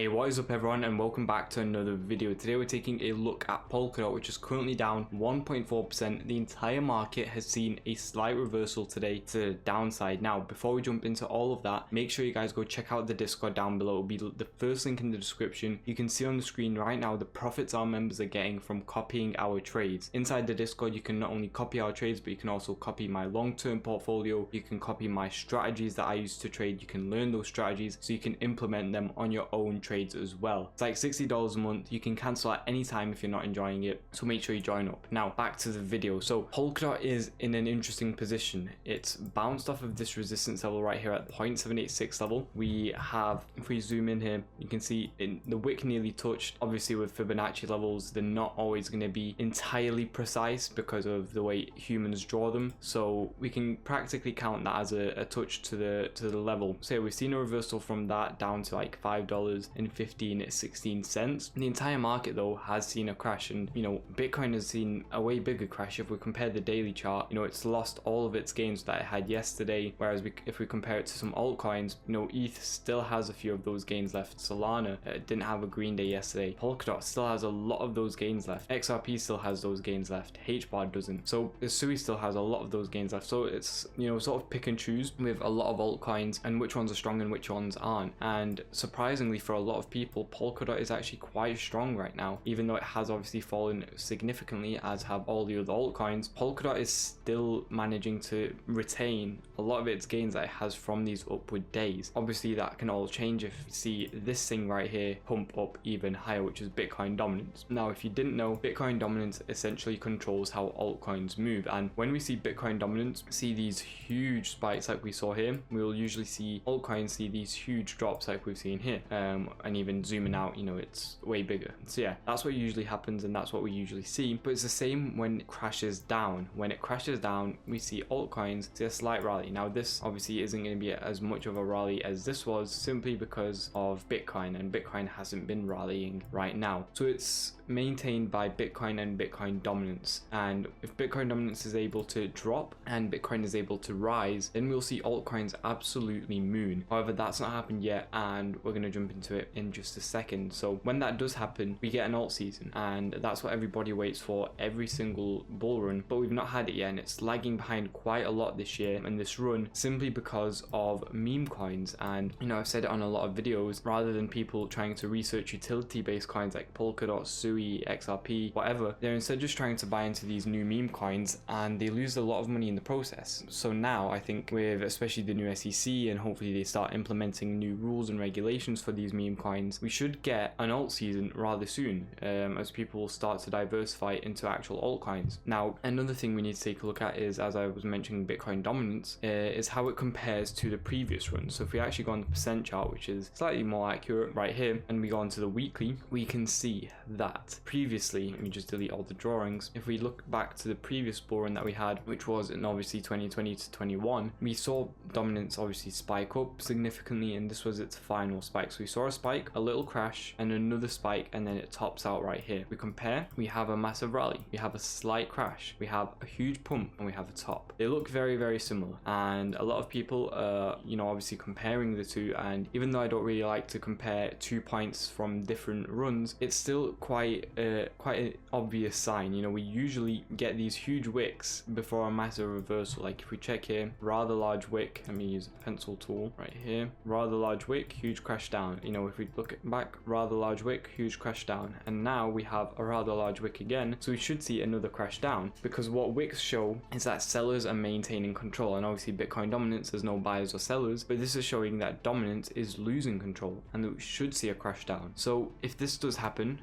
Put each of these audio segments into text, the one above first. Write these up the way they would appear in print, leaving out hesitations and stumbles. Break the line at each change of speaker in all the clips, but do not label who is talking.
Hey, what is up everyone, and welcome back to another video. Today we're taking a look at Polkadot, which is currently down 1.4%. The entire market has seen a slight reversal today to the downside. Now, before we jump into all of that, make sure you guys go check out the Discord down below. It'll be the first link in the description. You can see on the screen right now the profits our members are getting from copying our trades. Inside the Discord, you can not only copy our trades, but you can also copy my long-term portfolio. You can copy my strategies that I use to trade. You can learn those strategies so you can implement them on your own trades as well. It's like $60 a month. You can cancel at any time if you're not enjoying it, so make sure you join up. Now back to the video. So Polkadot is in an interesting position. It's bounced off of this resistance level right here at the 0.786 level. We have, if we zoom in here, you can see the wick nearly touched. Obviously with Fibonacci levels, they're not always going to be entirely precise because of the way humans draw them, so we can practically count that as a touch to the level. So we've seen a reversal from that down to like $5.16. The entire market though has seen a crash, and Bitcoin has seen a way bigger crash. If we compare the daily chart, it's lost all of its gains that it had yesterday, whereas if we compare it to some altcoins, ETH still has a few of those gains left. Solana didn't have a green day yesterday. Polkadot still has a lot of those gains left. XRP still has those gains left. HBAR doesn't. So Sui still has a lot of those gains left. So it's sort of pick and choose with a lot of altcoins and which ones are strong and which ones aren't. And surprisingly for a lot of people, Polkadot is actually quite strong right now, even though it has obviously fallen significantly, as have all the other altcoins. Polkadot is still managing to retain a lot of its gains that it has from these upward days. Obviously that can all change if you see this thing right here pump up even higher, which is Bitcoin dominance. Now if you didn't know, Bitcoin dominance essentially controls how altcoins move, and when we see Bitcoin dominance see these huge spikes like we saw here, we will usually see altcoins see these huge drops like we've seen here, and even zooming out, it's way bigger. So yeah, that's what usually happens, and that's what we usually see. But it's the same when it crashes down. When it crashes down, we see altcoins see a slight rally. Now this obviously isn't going to be as much of a rally as this was, simply because of Bitcoin, and Bitcoin hasn't been rallying right now. So it's maintained by Bitcoin and Bitcoin dominance, and if Bitcoin dominance is able to drop and Bitcoin is able to rise, then we'll see altcoins absolutely moon. However, that's not happened yet, and we're going to jump into it in just a second. So when that does happen, we get an alt season, and that's what everybody waits for every single bull run, but we've not had it yet, and it's lagging behind quite a lot this year in this run, simply because of meme coins. And I've said it on a lot of videos, rather than people trying to research utility based coins like Polkadot, Sui, XRP, whatever, they're instead just trying to buy into these new meme coins, and they lose a lot of money in the process. So now I think with especially the new SEC, and hopefully they start implementing new rules and regulations for these meme coins, we should get an alt season rather soon, as people start to diversify into actual altcoins. Now another thing we need to take a look at is, as I was mentioning, Bitcoin dominance, is how it compares to the previous run. So if we actually go on the percent chart, which is slightly more accurate right here, and we go on to the weekly, we can see that previously, let me just delete all the drawings, if we look back to the previous bull run that we had, which was in obviously 2020 to 21, we saw dominance obviously spike up significantly, and this was its final spike. So we saw a spike, a little crash, and another spike, and then it tops out right here. We compare, we have a massive rally, we have a slight crash, we have a huge pump, and we have a top. They look very, very similar, and a lot of people are obviously comparing the two, and even though I don't really like to compare 2 points from different runs, it's still quite an obvious sign. We usually get these huge wicks before a massive reversal. Like if we check here, rather large wick, let me use a pencil tool right here, rather large wick, huge crash down. If we look back, rather large wick, huge crash down, and now we have a rather large wick again, so we should see another crash down, because what wicks show is that sellers are maintaining control. And obviously Bitcoin dominance, there's no buyers or sellers, but this is showing that dominance is losing control, and that we should see a crash down. So if this does happen,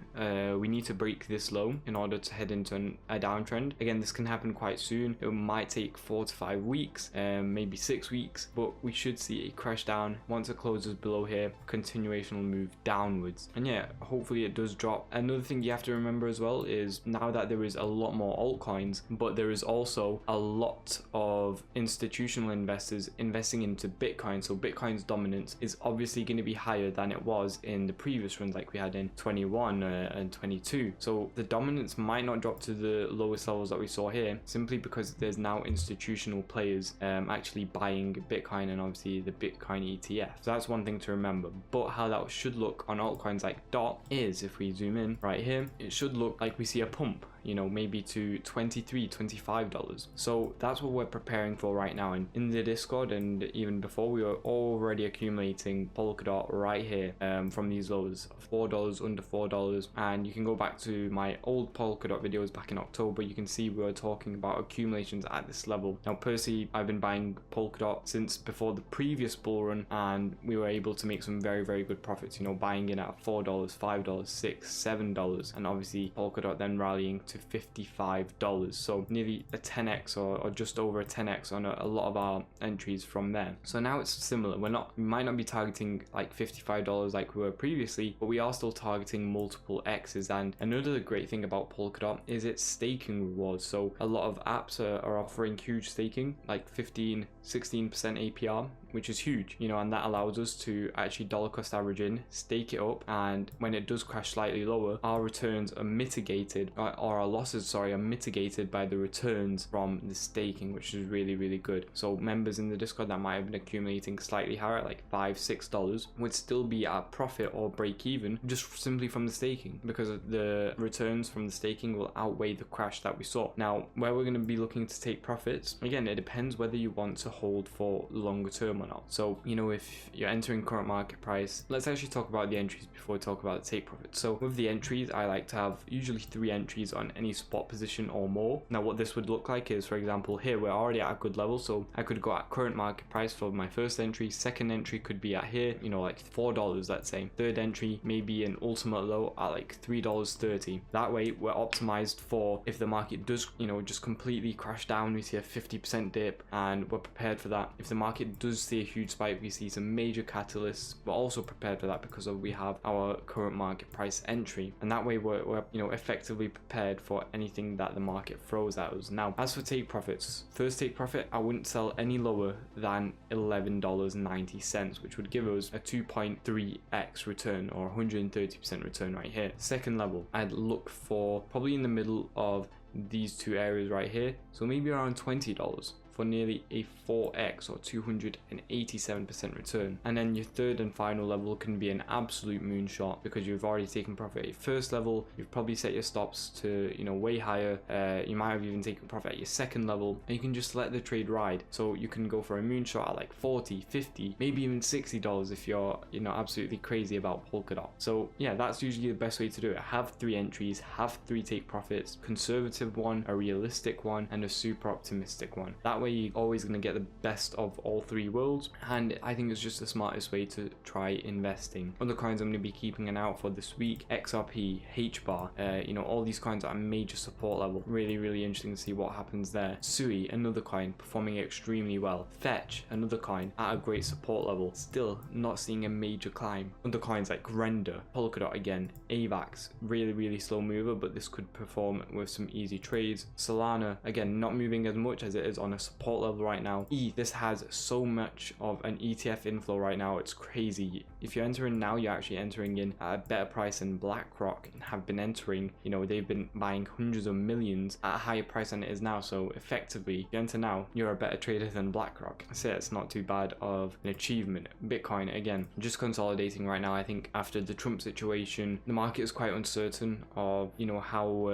we need to break this low in order to head into a downtrend. Again, this can happen quite soon. It might take 4 to 5 weeks, maybe 6 weeks, but we should see a crash down. Once it closes below here, continuation will move downwards, and yeah, hopefully it does drop. Another thing you have to remember as well is, now that there is a lot more altcoins, but there is also a lot of institutional investors investing into Bitcoin, so Bitcoin's dominance is obviously going to be higher than it was in the previous runs like we had in 21 and 22. So the dominance might not drop to the lowest levels that we saw here, simply because there's now institutional players actually buying Bitcoin, and obviously the Bitcoin ETF. So that's one thing to remember. But how that Polkadot should look on altcoins like DOT is, if we zoom in right here, it should look like we see a pump, you know, maybe to $23-25. So that's what we're preparing for right now. And in the Discord and even before, we were already accumulating Polkadot right here from these lows, $4, under $4. And you can go back to my old Polkadot videos back in October. You can see we were talking about accumulations at this level. Now personally, I've been buying Polkadot since before the previous bull run, and we were able to make some very, very good profits, you know, buying in at $4, $5, $6, $7, and obviously Polkadot then rallying to $55, so nearly a 10x or just over a 10x on a lot of our entries from there. So now it's similar. We might not be targeting like $55 like we were previously, but we are still targeting multiple X's. And another great thing about Polkadot is its staking rewards. So a lot of apps are offering huge staking, like 15-16% APR, which is huge, you know, and that allows us to actually dollar cost average in, stake it up, and when it does crash slightly lower, our returns are mitigated, or our losses, sorry, are mitigated by the returns from the staking, which is really, really good. So members in the Discord that might have been accumulating slightly higher, like $5-6, would still be at profit or break even just simply from the staking, because the returns from the staking will outweigh the crash that we saw. Now, where we're going to be looking to take profits, again, it depends whether you want to hold for longer term or not. So, you know, if you're entering current market price, let's actually talk about the entries before we talk about the take profit. So with the entries, I like to have usually 3 entries on any spot position or more. Now what this would look like is, for example, here we're already at a good level, so I could go at current market price for my first entry. Second entry could be at here, you know, like $4, let's say. Third entry maybe an ultimate low at like $3.30. That way we're optimized for if the market does, you know, just completely crash down, we see a 50% dip, and we're prepared for that. If the market does see a huge spike, we see some major catalysts, we're also prepared for that because we have our current market price entry, and that way we're you know, effectively prepared for anything that the market throws at us. Now as for take profits, first take profit, I wouldn't sell any lower than $11.90, which would give us a 2.3x return or 130% return right here. Second level, I'd look for probably in the middle of these two areas right here, so maybe around $20 for nearly a 4x or 287% return. And then your third and final level can be an absolute moonshot because you've already taken profit at your first level, you've probably set your stops to, you know, way higher, you might have even taken profit at your second level, and you can just let the trade ride. So you can go for a moonshot at like 40, 50, maybe even $60 if you're, you know, absolutely crazy about Polkadot. So yeah, that's usually the best way to do it. Have 3 entries, have 3 take profits, conservative one, a realistic one, and a super optimistic one. That way you're always going to get the best of all 3 worlds, and I think it's just the smartest way to try investing. Other coins I'm going to be keeping an eye out for this week: XRP, HBAR, you know, all these coins are at a major support level. Really interesting to see what happens there. Sui, another coin performing extremely well. Fetch, another coin at a great support level, still not seeing a major climb. Other coins like Render, Polkadot again, AVAX, really slow mover, but this could perform with some easy trades. Solana, again, not moving as much as it is on a support level right now. This has so much of an ETF inflow right now, it's crazy. If you're entering now, you're actually entering in at a better price than BlackRock have been entering. You know, they've been buying hundreds of millions at a higher price than it is now, so effectively, if you enter now, you're a better trader than BlackRock. I say it's not too bad of an achievement. Bitcoin, again, just consolidating right now. I think after the Trump situation, the market is quite uncertain of, you know, how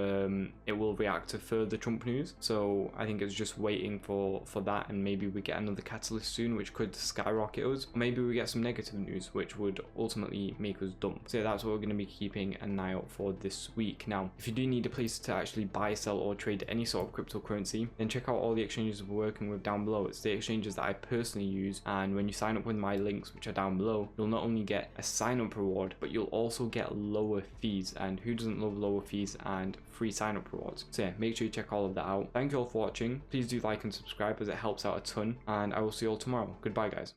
it will react to further Trump news, so I think it's just waiting for that, and maybe we get another catalyst soon which could skyrocket us, or maybe we get some negative news which would ultimately make us dump. So yeah, that's what we're going to be keeping an eye out for this week. Now if you do need a place to actually buy, sell, or trade any sort of cryptocurrency, then check out all the exchanges we're working with down below. It's the exchanges that I personally use, and when you sign up with my links which are down below, you'll not only get a sign up reward, but you'll also get lower fees, and who doesn't love lower fees and free sign up rewards? So yeah, make sure you check all of that out. Thank you all for watching. Please do like and subscribe as it helps out a ton, and I will see you all tomorrow. Goodbye guys.